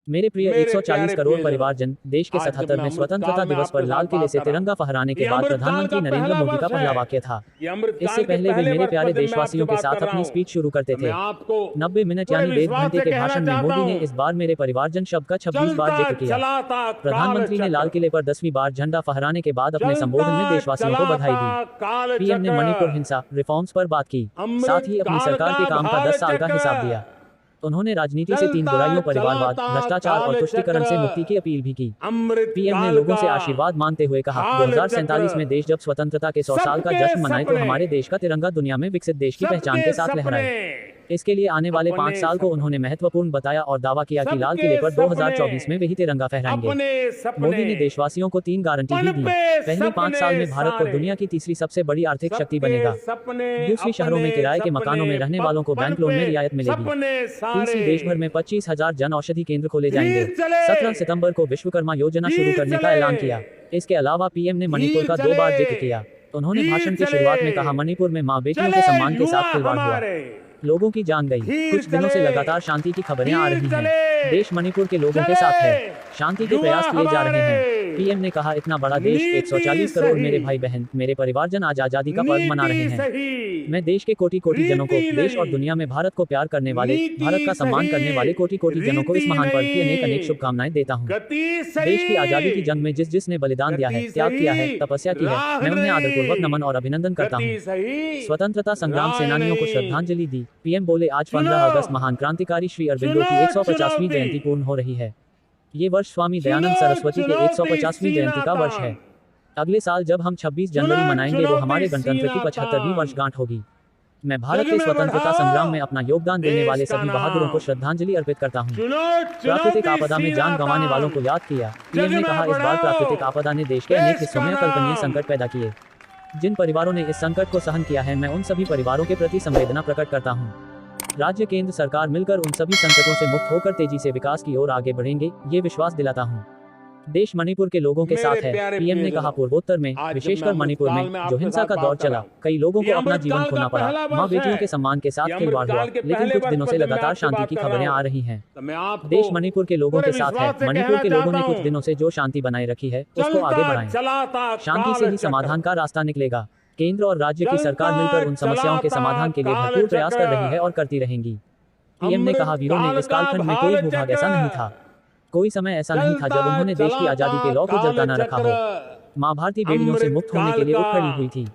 मेरे प्रिय 140 करोड़ परिवारजन, देश के 77वें स्वतंत्रता दिवस पर लाल किले से तिरंगा फहराने के बाद प्रधानमंत्री नरेंद्र मोदी का पहला वाक्य था। इससे पहले वे मेरे प्यारे देशवासियों के साथ अपनी स्पीच शुरू करते थे। 90 मिनट यानी 1.5 घंटे के भाषण में मोदी ने इस बार मेरे परिवारजन शब्द का 26 बार जिक्र किया। प्रधानमंत्री ने लाल किले पर 10वीं बार झंडा फहराने के बाद अपने संबोधन में देशवासियों को बधाई दी। पीएम ने मणिपुर हिंसा रिफॉर्म्स पर बात की, साथ ही अपनी सरकार के काम का 10 साल का हिसाब दिया। उन्होंने राजनीति से 3 बुराइयों भ्रष्टाचार, भ्रष्टाचार और तुष्टीकरण से मुक्ति की अपील भी की। पीएम ने लोगों से आशीर्वाद मांगते हुए कहा, 2047 में देश जब स्वतंत्रता के 100 साल का जश्न मनाए तो हमारे देश का तिरंगा दुनिया में विकसित देश की पहचान के साथ लहराए। इसके लिए आने वाले 5 साल को उन्होंने महत्वपूर्ण बताया और दावा किया कि लाल किले पर 2024 में वही तिरंगा फहराएंगे। मोदी ने देशवासियों को 3 गारंटी भी दी। पहले 5 साल में भारत को दुनिया की तीसरी सबसे बड़ी आर्थिक शक्ति बनेगा। दूसरी, शहरों में किराए के मकानों में रहने वालों को बैंक लोन में रियायत मिलेगी। तीसरी, देश भर में 25,000 जन औषधि केंद्र खोले जाएंगे। 17 सितंबर को विश्वकर्मा योजना शुरू करने का ऐलान किया। इसके अलावा पीएम ने मणिपुर का 2 बार जिक्र किया। उन्होंने भाषण की शुरुआत में कहा, मणिपुर में माँ बेटियों के सम्मान के साथ खिलवाड़ हुआ, लोगों की जान गई। कुछ दिनों से लगातार शांति की खबरें आ रही हैं। देश मणिपुर के लोगों के साथ है, शांति के प्रयास किए जा रहे हैं। पीएम ने कहा, इतना बड़ा देश, 140 करोड़ मेरे भाई बहन, मेरे परिवारजन आज आजादी का पर्व मना रहे हैं। मैं देश के कोटि कोटि जनों को, देश और दुनिया में भारत को प्यार करने वाले, भारत का सम्मान करने वाले कोटि कोटि जनों को इस महान पर्व की अनेक अनेक शुभकामनाएं देता हूँ। देश की आजादी की जंग में जिसने बलिदान दिया है, त्याग किया है, तपस्या की है, मैं उन्हें आदरपूर्वक नमन और अभिनंदन करता हूँ। स्वतंत्रता संग्राम सेनानियों को श्रद्धांजलि दी। पीएम बोले, आज 15 अगस्त महान क्रांतिकारी श्री अरबिंदो की 150वीं जयंती पूर्ण हो रही है। ये वर्ष स्वामी दयानंद सरस्वती के 150वीं जयंती का वर्ष है। अगले साल जब हम 26 जनवरी मनाएंगे वो हमारे गणतंत्र की 75वीं वर्षगांठ होगी। मैं भारत के स्वतंत्रता संग्राम में अपना योगदान देने वाले सभी बहादुरों को श्रद्धांजलि अर्पित करता हूँ। प्राकृतिक आपदा में जान गंवाने वालों को याद किया। पीएम ने कहा, इस बार प्राकृतिक आपदा ने देश के अनेक हिस्सों में अकल्पनीय संकट पैदा किए। जिन परिवारों ने इस संकट को सहन किया है, मैं उन सभी परिवारों के प्रति संवेदना प्रकट करता हूँ। राज्य केंद्र सरकार मिलकर उन सभी संकटों से मुक्त होकर तेजी से विकास की ओर आगे बढ़ेंगे, ये विश्वास दिलाता हूँ। देश मणिपुर के लोगों के साथ है। पीएम ने कहा, पूर्वोत्तर में, विशेषकर मणिपुर में जो हिंसा का दौर चला, कई लोगों को अपना जीवन खोना पड़ा, माँ बेटियों के सम्मान के साथ खिलवाड़ हुआ, लेकिन कुछ दिनों से लगातार शांति की खबरें आ रही हैं। देश मणिपुर के लोगों के साथ है। मणिपुर के लोगों ने कुछ दिनों से जो शांति बनाए रखी है, उसको आगे बढ़ाएं। शांति से ही समाधान का रास्ता निकलेगा। केंद्र और राज्य की सरकार मिलकर उन समस्याओं के समाधान के लिए भरपूर प्रयास कर रही है और करती रहेंगी। पीएम ने कहा, वीरों ने इस कालखंड में कोई भूभाग ऐसा नहीं था, कोई समय ऐसा नहीं था जब उन्होंने देश की आजादी के लौ को जलता न रखा हो। माँ भारती बेड़ियों से मुक्त होने के लिए उठ खड़ी हुई थी,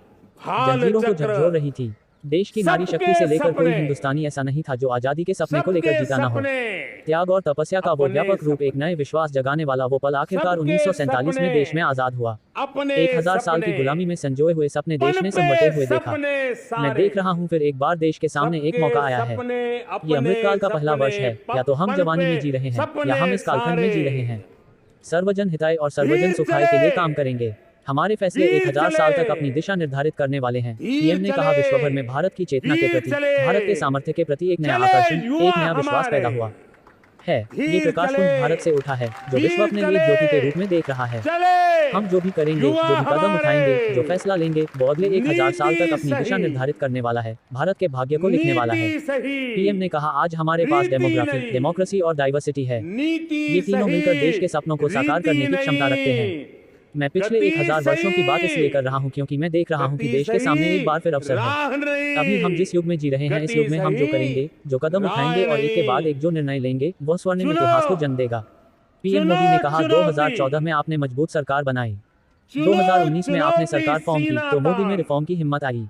जंजीरों को झकझोर रही थी। देश की नारी शक्ति से लेकर कोई हिंदुस्तानी ऐसा नहीं था जो आजादी के सपने को लेकर जीता न हो। त्याग और तपस्या का वो व्यापक रूप, एक नए विश्वास जगाने वाला वो पल, आखिरकार 1947 में देश में आजाद हुआ। 1000 साल की गुलामी में संजोए हुए सपने देश ने संवरते हुए देखा। मैं देख रहा हूँ, फिर एक बार देश के सामने एक मौका आया है। ये अमृतकाल का पहला वर्ष है। या तो हम जवानी में जी रहे हैं या हम इस कालखंड में जी रहे हैं। सर्वजन हिताय और सर्वजन सुखाय के लिए काम करेंगे। हमारे फैसले 1000 साल तक अपनी दिशा निर्धारित करने वाले हैं। पीएम ने कहा, विश्व भर में भारत की चेतना के प्रति, भारत के सामर्थ्य के प्रति एक नया आकर्षण, एक नया विश्वास पैदा हुआ है। ये प्रकाश पुंज भारत से उठा है, जो विश्व अपने लिए ज्योति के रूप में देख रहा है। हम जो भी करेंगे, जो भी कदम उठाएंगे, जो फैसला लेंगे, वो अगले 1000 साल तक अपनी दिशा निर्धारित करने वाला है, भारत के भाग्य को लिखने वाला है। पीएम ने कहा, आज हमारे पास डेमोग्राफी, डेमोक्रेसी और डाइवर्सिटी है। ये तीनों मिलकर देश के सपनों को साकार करने की क्षमता रखते हैं। मैं पिछले 1000 वर्षों की बात इसलिए कर रहा हूँ क्योंकि मैं देख रहा हूँ कि देश के सामने एक बार फिर अवसर है। अभी हम जिस युग में जी रहे हैं, इस युग में हम जो करेंगे, जो कदम उठाएंगे और एक के बाद एक जो निर्णय लेंगे, वह स्वर्णिम इतिहास को जन्म देगा। पीएम मोदी ने कहा, 2014 में आपने मजबूत सरकार बनाई, 2019 में आपने सरकार फॉर्म की, तो मोदी में रिफॉर्म की हिम्मत आई।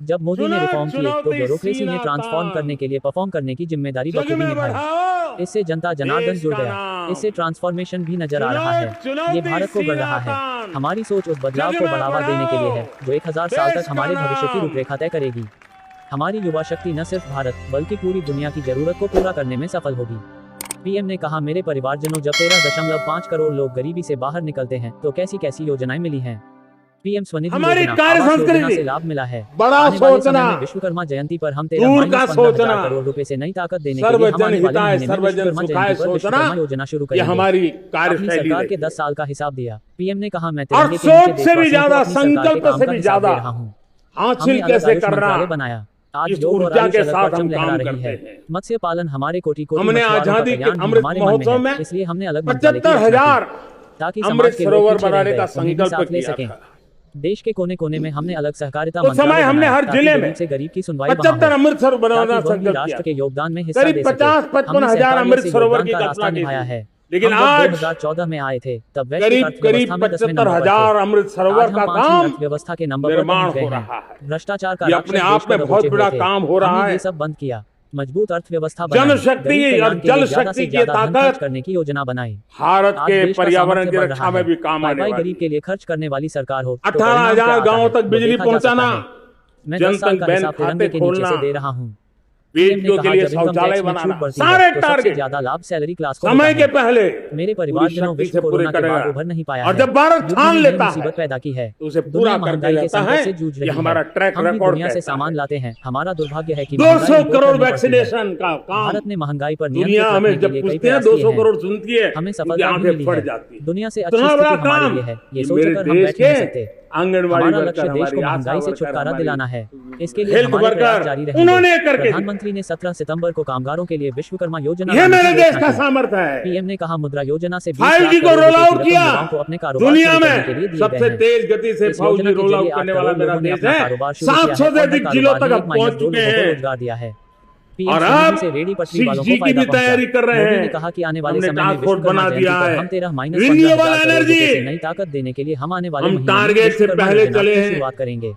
जब मोदी ने रिफॉर्म किए तो ब्यूरोक्रेसी ने ट्रांसफॉर्म करने के लिए परफॉर्म करने की जिम्मेदारी बखूबी निभाई। इससे जनता जनार्दन जुड़ गया, इससे ट्रांसफॉर्मेशन भी नजर आ रहा है। ये भारत को गढ़ रहा है। हमारी सोच उस बदलाव को बढ़ावा देने के लिए है जो 1000 साल तक हमारे भविष्य की रूपरेखा तय करेगी। हमारी युवा शक्ति न सिर्फ भारत बल्कि पूरी दुनिया की जरूरत को पूरा करने में सफल होगी। पीएम ने कहा, मेरे परिवारजनों, जब 13.5 करोड़ लोग गरीबी से बाहर निकलते हैं तो कैसी कैसी योजनाएं मिली हैं। पीएम स्वनिधि योजना से लाभ मिला है। बड़ा सोचना, विश्वकर्मा जयंती पर हम 13 करोड़ रुपए से नई ताकत देने के लिए हम आने वाले महीने में विश्वकर्मा जयंती पर विश्वकर्मा योजना शुरू करेंगे। हमारी अपनी सरकार के 10 साल का हिसाब दिया। पीएम ने कहा, मैं सोच से भी ज्यादा, संकल्प से भी ज्यादा हासिल कैसे करना, बनाया। आज इस योग और ऊर्जा आयुष के अलग साथ परचम हम लहरा काम रही करते है। हैं। मत्स्य पालन हमारे कोटि कोटि हमने मछुआरों का आजादी के कल्याण भी अमृत हमारे मन में महोत्सव है, में इसलिए हमने अलग मंत्रालय की 75,000 रचना की, ताकि समाज अमृत के लोग सरोवर पीछे रह बनाने गए का उन्हें भी संकल्प साथ ले किया सकें। था। देश के कोने कोने में हमने अलग सहकारिता उस समय मंत्रालय हमने बनाया हर ताकि जिले में गरीब से गरीब की सुनवाई वहां 75 हो, अमृत सरोवर ताकि बनाना वह भी संकल्प किया राष्ट्र था। के योगदान में हिस्सा करीब दे सके। 50-55 हमने हजार सहकारिता अमृत से सरोवर योगदान की का कल्पना रास्ता की निभाया थी। है। लेकिन हम जब आज 2014 में आए थे तब वैश्विक करीब अर्थव्यवस्था में 10वें नंबर पर 75,000 थे। अमृत आज सरोवर हम का 5वीं काम अर्थव्यवस्था के नंबर पर निर्माण पहुंच गए हो हैं। रहा है। भ्रष्टाचार का ये राक्षस अपने देश आप को में दबोचे बहुत हुए बड़ा थे। काम हो रहा हमने है। ये सब बंद किया, मजबूत अर्थव्यवस्था बनाई, जनशक्ति गरीब और कल्याण के लिए जल ज्यादा शक्ति से की ज्यादा धन खर्च ताकत करने की योजना बनाई। भारत आज के देश का पर्यावरण सामर्थ्य की बढ़ रक्षा रहा में है। भी काम आने भाई वाली गरीब के लिए खर्च करने वाली सरकार हो तो 18,000 परिणाम क्या आता गांवों है, तक वो बिजली देखा जा सकता पहुंचाना, है। मैं 10 साल का बैंक हिसाब खाते तिरंगे के नीचे खोलना, से दे रहा हूँ। बेटियों के लिए शौचालय बनाना, सारे तो सबसे टारगेट ज्यादा लाभ सैलरी क्लास को समय होता के है। पहले मेरे पूरी परिवारजनों शक्ति विश्व से पूरे कोरोना के बाद करेगा। उभर नहीं पाया और है। जब भारत युद्ध ठान ने नई लेता मुसीबत है पैदा की है, तो उसे दुनिया पूरा महंगाई करके के रहता संकट है। से जूझ रही ये हमारा है। ट्रैक हम भी रिकॉर्ड दुनिया से कहता सामान है। लाते हैं, हमारा दुर्भाग्य है कि महंगाई 200 import करोड़ करनी पड़ती है। वैक्सीनेशन का काम भारत ने महंगाई पर दुनिया नियंत्रण हमें रखने के जब लिए कई पूछते हैं प्रयास किए 200 हैं। करोड़ सुनती है हमें उनकी सफलता भी आंखें मिली फट है। जाती है। दुनिया से अच्छी इतना स्थिति बड़ा हमारे काम लिए है, ये कि सोचकर मेरे हम देश बैठ नहीं के सकते। आंगनबाड़ी हमारा वर्कर, लक्ष्य देश को हमारी आशा महंगाई से वर्कर, छुटकारा हमारी दिलाना है। इसके लिए हेल्थ हमारे प्रयास वर्कर, जारी रहेंगे। उन्होंने करके प्रधानमंत्री ने 17 सितंबर को कामगारों के लिए विश्वकर्मा योजना ये लाने मेरे की देश घोषणा का की। सामर्थ्य है। पीएम ने कहा मुद्रा योजना से 20 5G लाख को करोड़ रोल रुपए आउट की किया। रकम युवाओं को अपने कारोबार दुनिया शुरू करने में के लिए दिए सबसे गए हैं। तेज गति से इस योजना 5G के रोल जरिए आउट 8 करने वाला करोड़ मेरा लोगों ने देश अपना है। कारोबार शुरू किया है 700 से और अधिक हर जिलों कारोबार तक ने अब 1 पहुंच माइनस 2 चुके लोगों को हैं। रोजगार दिया है। पीएम और श्रीनिधि अब से रेहड़ी पटरी 6G वालों को की फायदा भी पहुंचा। तैयारी कर रहे मोदी ने हैं। कहा कि आने वाले हमने समय में टास्क फोर्स विश्वकर्मा बना जयंती दिया पर है। हम 13 माइनस रिन्यूएबल 15,000 करोड़ रुपए एनर्जी से नई ताकत देने के लिए हम आने वाले हम महीनों में टारगेट से विश्वकर्मा पहले योजना चले की हैं। शुरुआत करेंगे।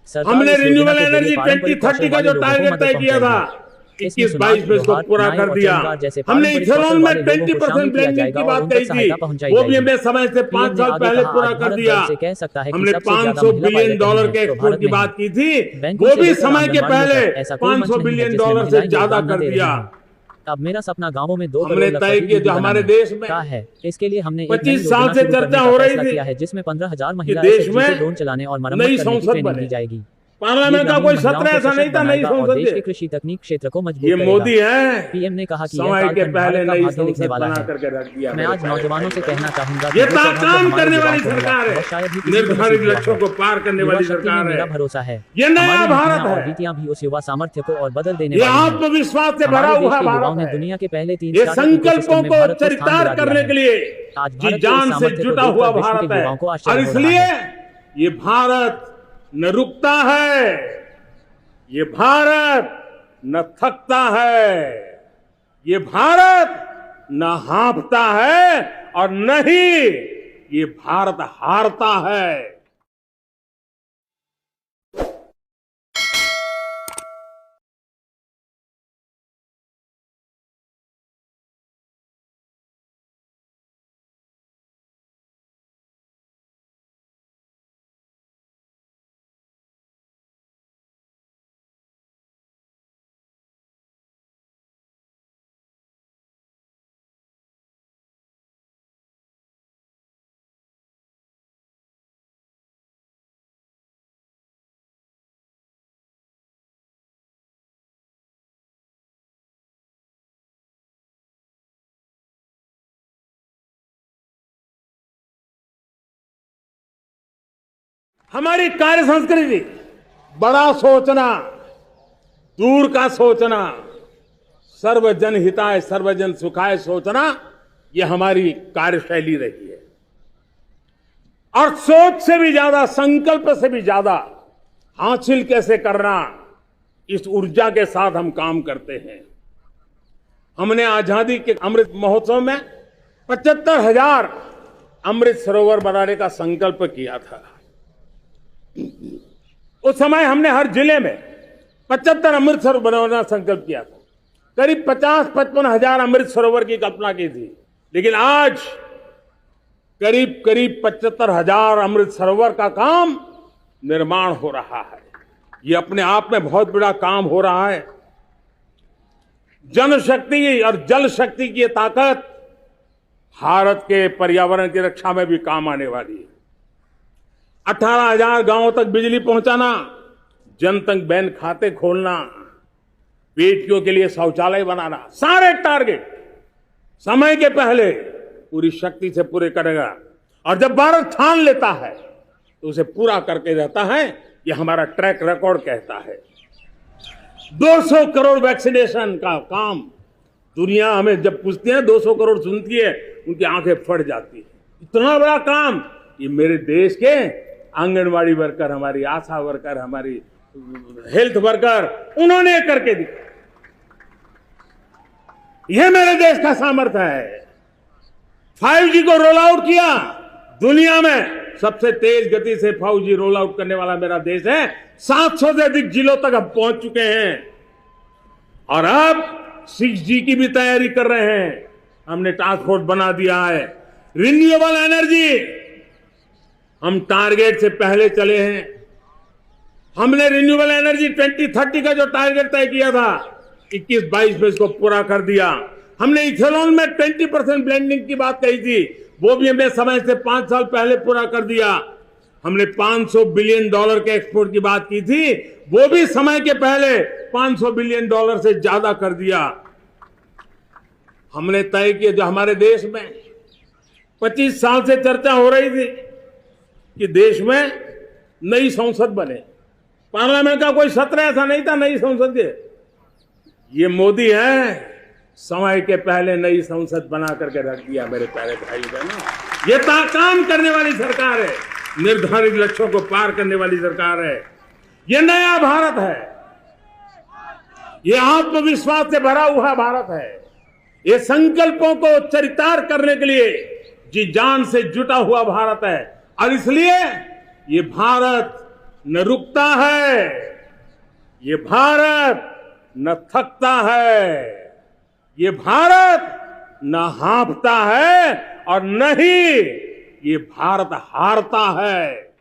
सरकार हमने इस योजना रिन्यूएबल के जरिए एनर्जी पारंपरिक 2030 कौशल का वाले जो लोगों को टारगेट मदद तय किया था पहुंचाएगी। इसमें 21-22 में इसको सुनार, पूरा नाई कर और दिया। चरमकार जैसे हमने पारंपरिक इथेनॉल कौशल में वाले लोगों को शामिल 20% किया ब्लेंडिंग जाएगा की और बात उन कही तक सहायता थी, पहुंचाई वो भी जाएगी। हमने समय से 5 पीएम ने साल आगे पहले कहा पूरा आज कर भारत दिया। गर्व से कह सकता है कि हमने सबसे ज्यादा 500 महिला बिलियन पायलट डॉलर हैं के तो एक्सपोर्ट भारत की में बात है। की थी, बैंकों वो से भी लेकर समय के आंगनबाड़ियों पहले तक ऐसा कोई मंच 500 नहीं है बिलियन जिसमें डॉलर से महिलाएं ज्यादा योगदान न कर दे रही दिया। हों। अब मेरा सपना गांवों में 2 हमने करोड़ तय लखपति किया दीदी जो हमारे बनाना देश में का है। इसके लिए हमने एक 25 नई साल योजना से शुरू करने चर्चा का हो रही फैसला थी किया है जिसमें 15,000 कि महिला देश SHG से में ड्रोन चलाने और मरम्मत नई करने की संसद ट्रेनिंग दी बने। जाएगी। पार्लियामेंट का कोई सत्र ऐसा नहीं था नई और संसद देश के के। कृषि तकनीक क्षेत्र को मजबूत ये करेगा। मोदी है, पीएम ने कहा कि यह समय के कालखंड पहले भारत का नई भाग्य लिखने संसद वाला बना है। करके रख दिया। मैं आज नौजवानों से कहना चाहूंगा कि ये जो सौभाग्य काम हमारे करने युवाओं वाली को मिला, सरकार वह है, शायद ही किसी को निर्धारित नसीब हुआ लक्ष्यों है। को पार करने युवा वाली शक्ति में सरकार मेरा है। भरोसा है। ये नया हमारी भारत नीतियां और है। नीतियां भी उस युवा सामर्थ्य को और बदल देने ये वाली हैं। आत्मविश्वास से भरा हमारे देश हुआ के युवाओं भारत ने है। दुनिया के पहले 3 ये स्टार्टअप इकोसिस्टम संकल्पों में को भारत को स्थान चरितार्थ दिला दिया करने है। के लिए आज जी भारत के जान इस से सामर्थ्य को जुटा देखकर हुआ विश्व भारत के है। युवाओं को और आश्चर्य हो रहा इसलिए है। ये भारत न रुकता है, ये भारत न थकता है, ये भारत न हाँफता है और न ही ये भारत हारता है। हमारी कार्य संस्कृति बड़ा सोचना, दूर का सोचना, सर्वजन हिताय सर्वजन सुखाय सोचना, यह हमारी कार्यशैली रही है। और सोच से भी ज्यादा, संकल्प से भी ज्यादा हासिल कैसे करना, इस ऊर्जा के साथ हम काम करते हैं। हमने आजादी के अमृत महोत्सव में 75,000 अमृत सरोवर बनाने का संकल्प किया था। उस समय हमने हर जिले में 75 अमृत सरोवर बनाना संकल्प किया था। करीब 50-55 हजार अमृत सरोवर की कल्पना की थी, लेकिन आज करीब 75,000 अमृत सरोवर का काम निर्माण हो रहा है। ये अपने आप में बहुत बड़ा काम हो रहा है। जनशक्ति और जल शक्ति की ताकत भारत के पर्यावरण की रक्षा में भी काम आने वाली है। 18,000 गांवों तक बिजली पहुंचाना, जनधन बैंक खाते खोलना, बेटियों के लिए शौचालय बनाना, सारे टारगेट समय के पहले पूरी शक्ति से पूरे करेगा। और जब भारत ठान लेता है तो उसे पूरा करके रहता है। यह हमारा ट्रैक रिकॉर्ड कहता है। 200 करोड़ वैक्सीनेशन का काम। दुनिया हमें जब पूछती है 200 करोड़ सुनती है, उनकी आंखें फट जाती है। इतना बड़ा काम ये मेरे देश के आंगनवाड़ी वर्कर, हमारी आशा वर्कर, हमारी हेल्थ वर्कर, उन्होंने करके दिखाया। यह मेरे देश का सामर्थ्य है। 5G को रोल आउट किया, दुनिया में सबसे तेज गति से 5G रोल आउट करने वाला मेरा देश है। 700 से अधिक जिलों तक अब पहुंच चुके हैं और अब 6G की भी तैयारी कर रहे हैं। हमने टास्क फोर्स बना दिया है। रिन्यूएबल एनर्जी, हम टारगेट से पहले चले हैं। हमने रिन्यूएबल एनर्जी 2030 का जो टारगेट तय किया था, 21-22 में इसको पूरा कर दिया। हमने इथेनॉल में 20% ब्लेंडिंग की बात कही थी, वो भी हमने समय से 5 साल पहले पूरा कर दिया। हमने $500 बिलियन के एक्सपोर्ट की बात की थी, वो भी समय के पहले $500 बिलियन से ज्यादा कर दिया। हमने तय किया, जो हमारे देश में 25 साल से चर्चा हो रही थी कि देश में नई संसद बने, पार्लियामेंट का कोई सत्र ऐसा नहीं था नई संसद के। ये मोदी है, समय के पहले नई संसद बना करके रख दिया। मेरे प्यारे भाई बहनों, ये काम करने वाली सरकार है, निर्धारित लक्ष्यों को पार करने वाली सरकार है। ये नया भारत है, ये आत्मविश्वास से भरा हुआ भारत है, ये संकल्पों को चरितार्थ करने के लिए जी जान से जुटा हुआ भारत है। और इसलिए ये भारत न रुकता है, ये भारत न थकता है, ये भारत न हाँफता है और न ही ये भारत हारता है।